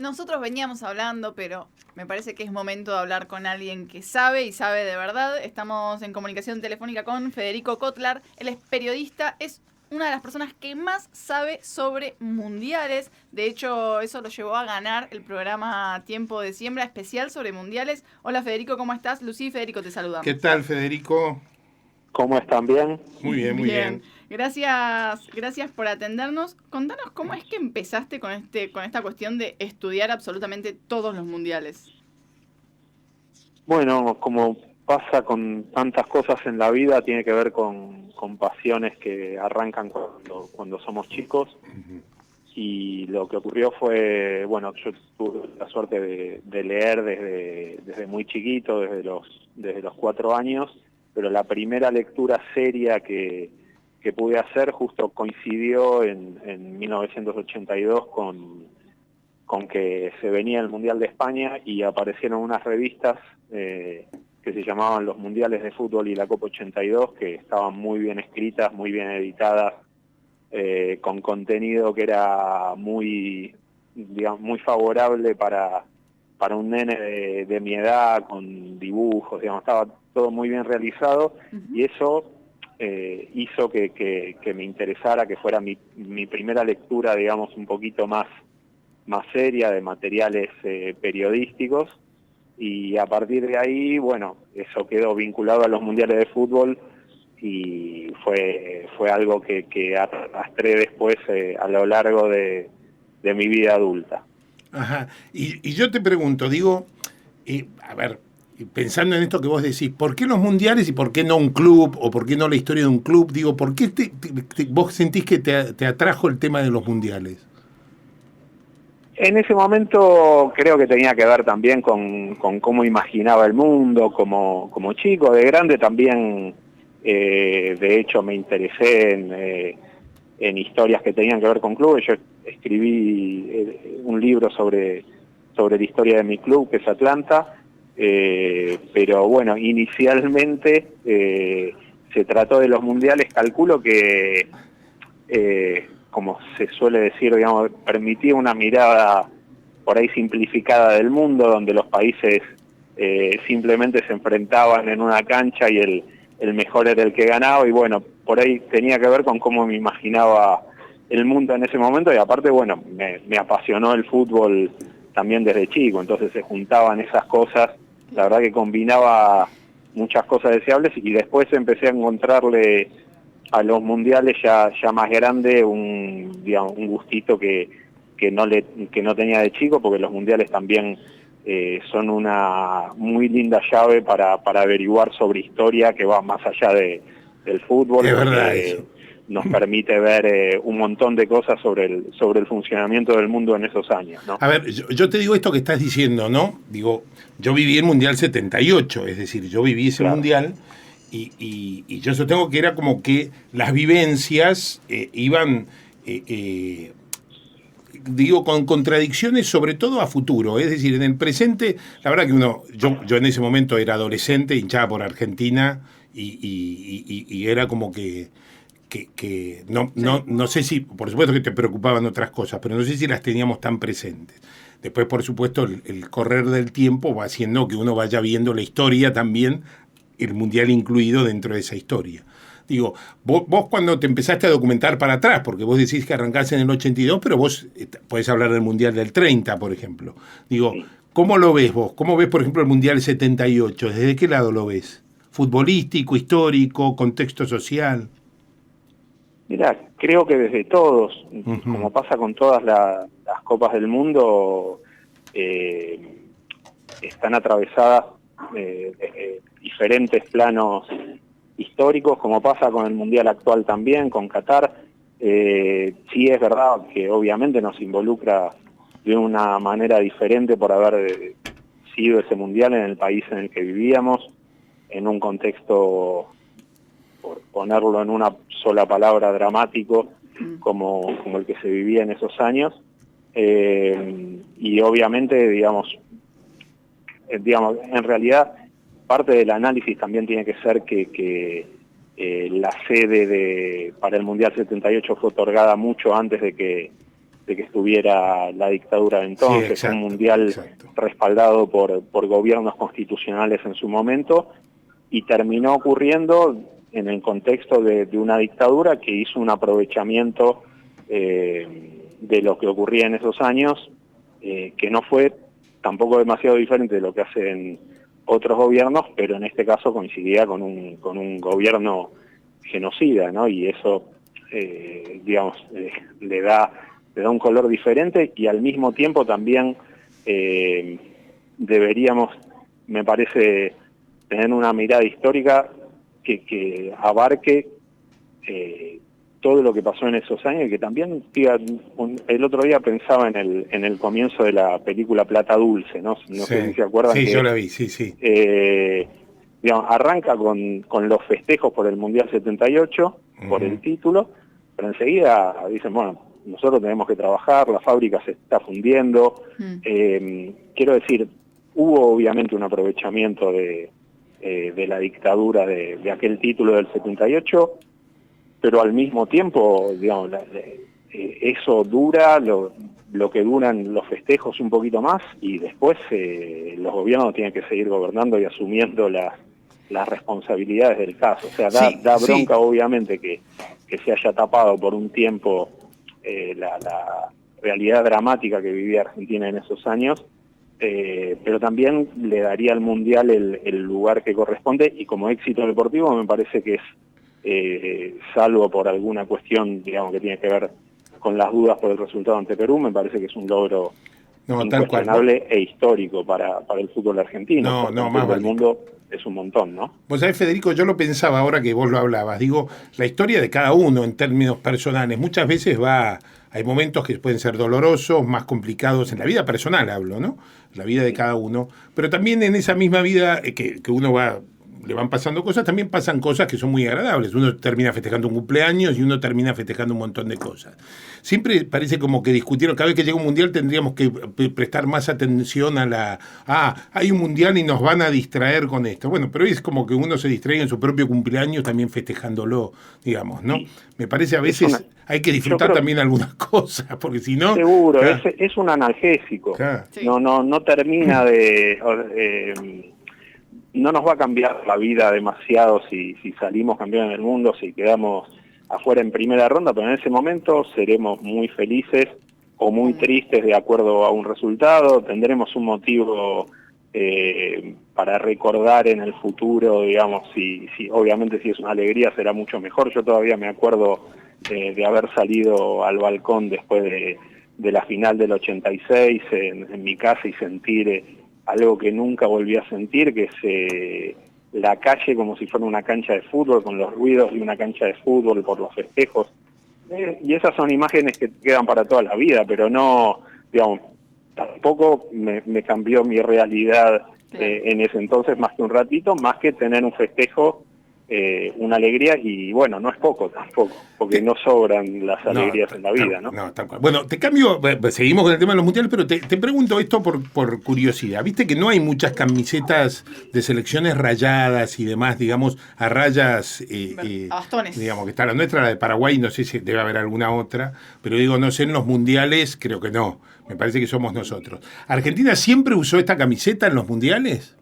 nosotros veníamos hablando, pero me parece que es momento de hablar con alguien que sabe y sabe de verdad. Estamos en comunicación telefónica con Federico Kotlar. Él es periodista, es una de las personas que más sabe sobre mundiales. De hecho, eso lo llevó a ganar el programa Tiempo de Siembra especial sobre mundiales. Hola Federico, ¿cómo estás? Lucía y Federico te ¿Qué saludamos. tal, Federico? ¿Cómo están? ¿Bien? Muy bien, muy Bien, bien. gracias por atendernos. Contanos cómo es que empezaste con esta cuestión de estudiar absolutamente todos los mundiales. Bueno, como pasa con tantas cosas en la vida, tiene que ver con pasiones que arrancan cuando somos chicos. Y lo que ocurrió fue, bueno, yo tuve la suerte de leer desde muy chiquito, desde los 4 años, pero la primera lectura seria que pude hacer justo coincidió en 1982 con que se venía el Mundial de España y aparecieron unas revistas que se llamaban los Mundiales de Fútbol y la Copa 82, que estaban muy bien escritas, muy bien editadas, con contenido que era muy, digamos, muy favorable para un nene de mi edad, con dibujos, digamos, estaba todo muy bien realizado. Y eso hizo que me interesara, que fuera mi primera lectura, digamos, un poquito más seria de materiales periodísticos, y a partir de ahí, bueno, eso quedó vinculado a los mundiales de fútbol y fue algo que arrastré después a lo largo de mi vida adulta. Ajá. Y yo te pregunto, digo, a ver, pensando en esto que vos decís, ¿por qué los mundiales y por qué no un club? ¿O por qué no la historia de un club? Digo, ¿por qué vos sentís que te atrajo el tema de los mundiales? En ese momento creo que tenía que ver también con cómo imaginaba el mundo como chico. De grande también, de hecho, me interesé en historias que tenían que ver con clubes. Yo escribí un libro sobre la historia de mi club, que es Atlanta, pero bueno, inicialmente se trató de los mundiales. Calculo que como se suele decir, digamos, permitía una mirada por ahí simplificada del mundo, donde los países simplemente se enfrentaban en una cancha y el mejor era el que ganaba. Y bueno, por ahí tenía que ver con cómo me imaginaba el mundo en ese momento. Y aparte, bueno, me apasionó el fútbol también desde chico, entonces se juntaban esas cosas. La verdad que combinaba muchas cosas deseables, y después empecé a encontrarle a los mundiales ya más grande digamos, un gustito que no tenía de chico, porque los mundiales también son una muy linda llave para averiguar sobre historia que va más allá del fútbol, Es verdad porque eso. nos permite ver un montón de cosas sobre el funcionamiento del mundo en esos años, ¿no? A ver, yo te digo esto que estás diciendo, ¿no? Digo, yo viví el Mundial 78, es decir, yo viví ese Claro. Mundial y yo sostengo que era como que las vivencias iban, digo, con contradicciones sobre todo a futuro. Es decir, en el presente, la verdad que yo en ese momento era adolescente, hinchaba por Argentina y era como que no sé si, por supuesto que te preocupaban otras cosas, pero no sé si las teníamos tan presentes. Después, por supuesto, el correr del tiempo va haciendo que uno vaya viendo la historia también, el mundial incluido dentro de esa historia. Digo, vos cuando te empezaste a documentar para atrás, porque vos decís que arrancaste en el 82, pero vos podés hablar del mundial del 30, por ejemplo. Digo, Sí. ¿cómo lo ves vos? ¿Cómo ves, por ejemplo, el mundial 78? ¿Desde qué lado lo ves? ¿Futbolístico, histórico, contexto social? Mira, creo que desde todos, Uh-huh. como pasa con todas las copas del mundo, eh, están atravesadas de diferentes planos históricos, como pasa con el Mundial actual también, con Qatar. Sí es verdad que obviamente nos involucra de una manera diferente por haber sido ese Mundial en el país en el que vivíamos, en un contexto, por ponerlo en una sola palabra, dramático, como el que se vivía en esos años. Y obviamente, digamos, en realidad, parte del análisis también tiene que ser que la sede para el Mundial 78 fue otorgada mucho antes de que que estuviera la dictadura de entonces, Sí, exacto, un mundial exacto. respaldado por gobiernos constitucionales en su momento, y terminó ocurriendo en el contexto de una dictadura que hizo un aprovechamiento de lo que ocurría en esos años, que no fue tampoco demasiado diferente de lo que hacen otros gobiernos, pero en este caso coincidía con un gobierno genocida, ¿no? Y eso, digamos, le da un color diferente, y al mismo tiempo también deberíamos, me parece, tener una mirada histórica que abarque todo lo que pasó en esos años, y que también, el otro día pensaba en el comienzo de la película Plata Dulce, no sé si se acuerdan. Sí, que, yo la vi, sí. Digamos, arranca con los festejos por el Mundial 78, por el título, pero enseguida dicen, bueno, nosotros tenemos que trabajar, la fábrica se está fundiendo. Quiero decir, hubo obviamente un aprovechamiento de la dictadura de aquel título del 78, pero al mismo tiempo, digamos, eso dura lo que duran los festejos un poquito más, y después los gobiernos tienen que seguir gobernando y asumiendo las responsabilidades del caso. O sea, da bronca obviamente que se haya tapado por un tiempo la realidad dramática que vivía Argentina en esos años, pero también le daría al Mundial el lugar que corresponde, y como éxito deportivo me parece que es, salvo por alguna cuestión, digamos, que tiene que ver con las dudas por el resultado ante Perú, me parece que es un logro incuestionable e histórico para el fútbol argentino. No, el más fútbol del mundo es un montón, ¿no? Vos sabés, Federico, yo lo pensaba ahora que vos lo hablabas. Digo, la historia de cada uno en términos personales muchas veces hay momentos que pueden ser dolorosos, más complicados, en la vida personal hablo, ¿no? La vida de cada uno. Pero también en esa misma vida que uno le van pasando cosas, también pasan cosas que son muy agradables. Uno termina festejando un cumpleaños y uno termina festejando un montón de cosas. Siempre parece como que discutieron, cada vez que llega un mundial tendríamos que prestar más atención a hay un mundial y nos van a distraer con esto. Bueno, pero es como que uno se distrae en su propio cumpleaños también festejándolo, digamos, ¿no? Me parece a veces hay que disfrutar también algunas cosas, porque si no... Seguro, es un analgésico. Claro. Sí. No termina de... no nos va a cambiar la vida demasiado si salimos campeones del mundo, si quedamos afuera en primera ronda, pero en ese momento seremos muy felices o muy tristes de acuerdo a un resultado, tendremos un motivo para recordar en el futuro, digamos, si obviamente si es una alegría será mucho mejor. Yo todavía me acuerdo de haber salido al balcón después de la final del 86 en mi casa y sentir algo que nunca volví a sentir, que es la calle como si fuera una cancha de fútbol, con los ruidos de una cancha de fútbol por los festejos. Y esas son imágenes que quedan para toda la vida, pero no, digamos, tampoco me cambió mi realidad en ese entonces más que un ratito, más que tener un festejo, una alegría, y bueno, no es poco tampoco, porque no sobran las alegrías en la vida, ¿no? No, tal cual. Bueno, te cambio, seguimos con el tema de los mundiales, pero te pregunto esto por curiosidad. Viste que no hay muchas camisetas de selecciones rayadas y demás, digamos, a rayas, a bastones. Digamos, que está la nuestra, la de Paraguay, no sé si debe haber alguna otra, pero digo, no sé, en los mundiales creo que no, me parece que somos nosotros. ¿Argentina siempre usó esta camiseta en los mundiales?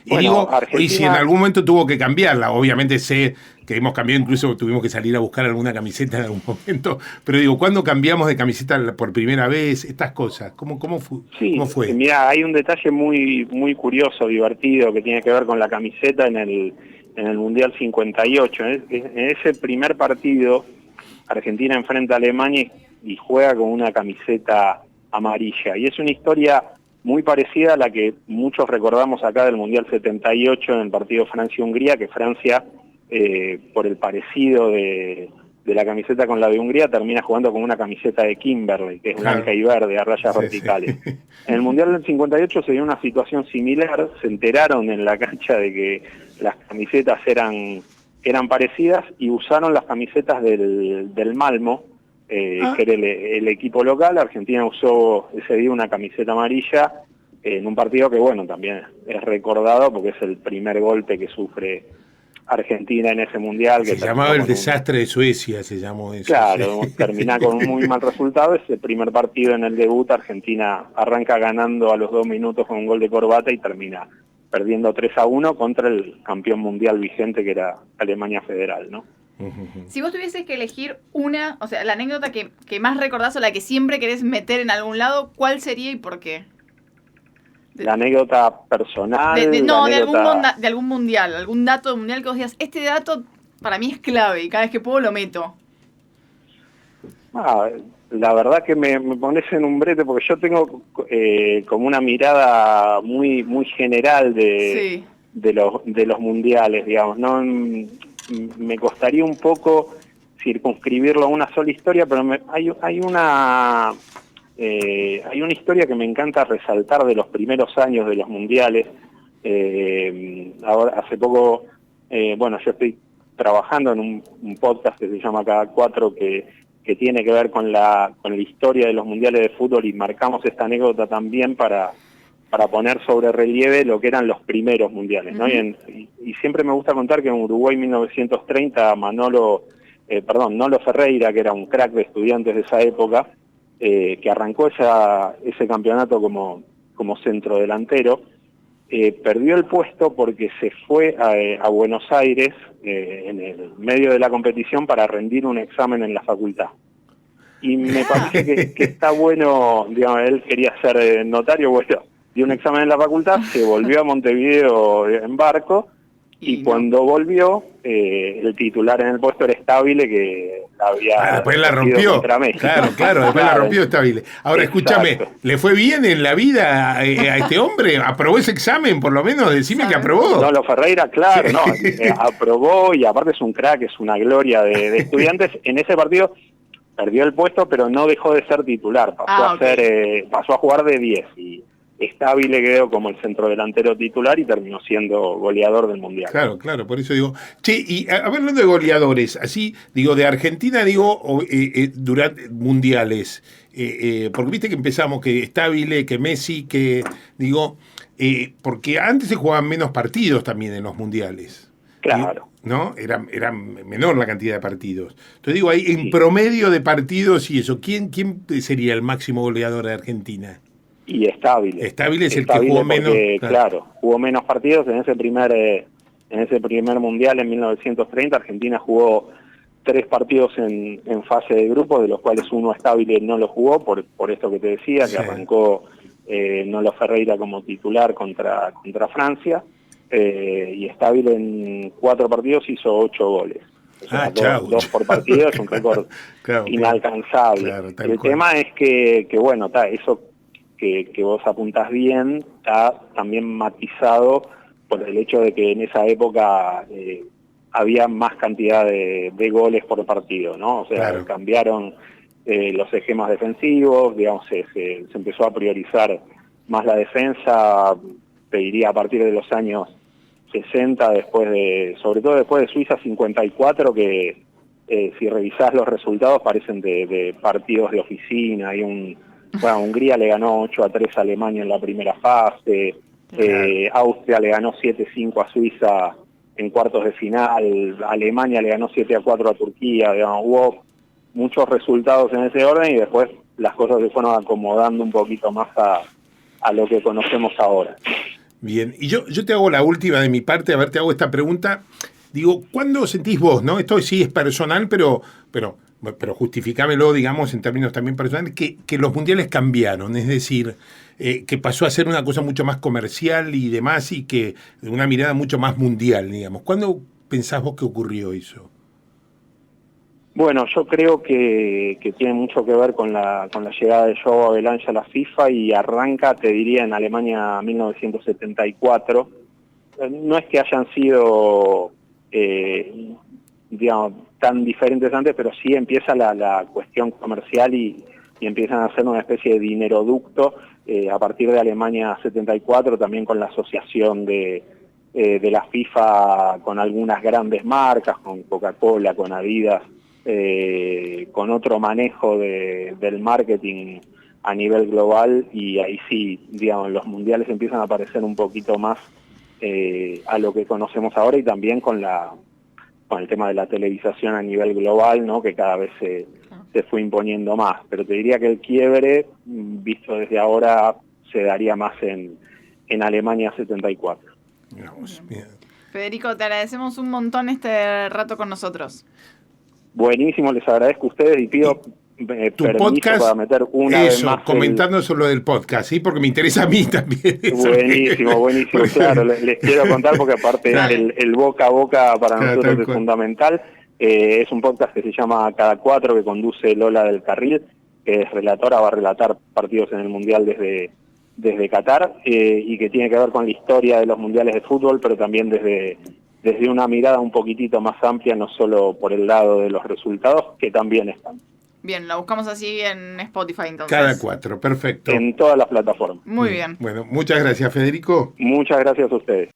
Y Bueno, digo, Argentina... y si en algún momento tuvo que cambiarla, obviamente sé que hemos cambiado, incluso tuvimos que salir a buscar alguna camiseta en algún momento, pero digo, ¿cuándo cambiamos de camiseta por primera vez? Estas cosas, ¿cómo fue? Mira, hay un detalle muy curioso, divertido, que tiene que ver con la camiseta en el Mundial 58. En ese primer partido, Argentina enfrenta a Alemania y juega con una camiseta amarilla, y es una historia muy parecida a la que muchos recordamos acá del Mundial 78 en el partido Francia-Hungría, que Francia, por el parecido de la camiseta con la de Hungría, termina jugando con una camiseta de Kimberley, que es blanca y verde, a rayas verticales. Sí. En el Mundial del 58 se dio una situación similar, se enteraron en la cancha de que las camisetas eran parecidas, y usaron las camisetas del Malmo, que era el equipo local. Argentina usó ese día una camiseta amarilla en un partido que, bueno, también es recordado porque es el primer golpe que sufre Argentina en ese mundial. Se llamaba el desastre de Suecia, se llamó eso. Claro, sí. Termina con un muy mal resultado. Ese primer partido en el debut, Argentina arranca ganando a los 2 minutos con un gol de Corbata y termina perdiendo 3-1 contra el campeón mundial vigente, que era Alemania Federal, ¿no? Si vos tuvieses que elegir una, o sea, la anécdota que más recordás o la que siempre querés meter en algún lado, ¿cuál sería y por qué? La anécdota personal. De algún mundial, algún dato mundial que vos digas, este dato para mí es clave y cada vez que puedo lo meto. La verdad que me pones en un brete porque yo tengo como una mirada muy muy general Sí. de los mundiales, digamos. No me costaría un poco circunscribirlo a una sola historia, pero hay una historia que me encanta resaltar de los primeros años de los mundiales. Ahora, hace poco, yo estoy trabajando en un podcast que se llama Cada Cuatro, que tiene que ver con la historia de los mundiales de fútbol, y marcamos esta anécdota también para poner sobre relieve lo que eran los primeros mundiales, ¿no? Y siempre me gusta contar que en Uruguay 1930, Nolo Ferreira, que era un crack de Estudiantes de esa época, que arrancó ese campeonato como centrodelantero, perdió el puesto porque se fue a Buenos Aires en el medio de la competición para rendir un examen en la facultad. Y me parece que está bueno, digamos, él quería ser notario, dio un examen en la facultad, se volvió a Montevideo en barco, y cuando volvió, el titular en el puesto era Stabile, que después la rompió. Claro, después la rompió Stabile. Ahora, escúchame, ¿le fue bien en la vida a este hombre? ¿Aprobó ese examen, por lo menos? Decime que aprobó. Nolo Ferreira, claro, aprobó, y aparte es un crack, es una gloria de Estudiantes. En ese partido perdió el puesto, pero no dejó de ser titular, pasó a jugar de 10, y Stabile quedó como el centrodelantero titular y terminó siendo goleador del mundial. Claro, por eso digo. Che, y hablando de goleadores, así, digo, de Argentina, durante mundiales, porque viste que empezamos que Stabile, que Messi, porque antes se jugaban menos partidos también en los mundiales. Claro. ¿No? Era menor la cantidad de partidos. Entonces digo, ahí en promedio de partidos y eso, ¿quién sería el máximo goleador de Argentina? Y Stabile. Stabile es el que jugó menos. Claro, jugó menos partidos en ese primer mundial en 1930. Argentina jugó 3 partidos en fase de grupo, de los cuales uno Stabile no lo jugó, por esto que te decía, que arrancó Nolo Ferreira como titular contra Francia, y Stabile en 4 partidos hizo 8 goles. O sea, 2 por partido, es un récord inalcanzable. El tema es que eso que vos apuntás bien, está también matizado por el hecho de que en esa época había más cantidad de goles por partido, ¿no? O sea, cambiaron los esquemas defensivos, digamos, se empezó a priorizar más la defensa, te diría a partir de los años 60, sobre todo después de Suiza 54, que si revisás los resultados parecen de partidos de oficina. Hungría le ganó 8-3 a Alemania en la primera fase, Austria le ganó 7-5 a Suiza en cuartos de final, Alemania le ganó 7-4 a Turquía, digamos, hubo muchos resultados en ese orden y después las cosas se fueron acomodando un poquito más a lo que conocemos ahora. Bien, y yo te hago la última de mi parte, te hago esta pregunta. Digo, ¿cuándo sentís vos, no? Esto sí es personal, pero justificámelo, digamos, en términos también personales, que los mundiales cambiaron, es decir, que pasó a ser una cosa mucho más comercial y demás, y que una mirada mucho más mundial, digamos. ¿Cuándo pensás vos que ocurrió eso? Bueno, yo creo que tiene mucho que ver con la llegada de Joao Havelange a la FIFA, y arranca, te diría, en Alemania 1974. No es que hayan sido digamos, tan diferentes antes, pero sí empieza la cuestión comercial y empiezan a hacer una especie de dineroducto a partir de Alemania 74, también con la asociación de la FIFA con algunas grandes marcas, con Coca-Cola, con Adidas, con otro manejo del marketing a nivel global, y ahí sí, digamos, los mundiales empiezan a aparecer un poquito más a lo que conocemos ahora, y también con el tema de la televisación a nivel global, ¿no? Que cada vez se fue imponiendo más. Pero te diría que el quiebre, visto desde ahora, se daría más en Alemania 74. Digamos, bien. Federico, te agradecemos un montón este rato con nosotros. Buenísimo, les agradezco a ustedes y pido Tu permiso podcast, para meter una vez eso, más comentando sobre lo del podcast, ¿sí? Porque me interesa a mí también. Eso Buenísimo, buenísimo, claro, les quiero contar porque aparte Claro. el boca a boca para Claro, nosotros tal es cual. fundamental. Es un podcast que se llama Cada Cuatro, que conduce Lola del Carril, que es relatora, va a relatar partidos en el Mundial desde Qatar, y que tiene que ver con la historia de los mundiales de fútbol, pero también desde una mirada un poquitito más amplia, no solo por el lado de los resultados, que también están Bien, la buscamos así en Spotify entonces. Cada cuatro, perfecto. en todas las plataformas. Muy bien. Bueno, muchas gracias, Federico. Muchas gracias a ustedes.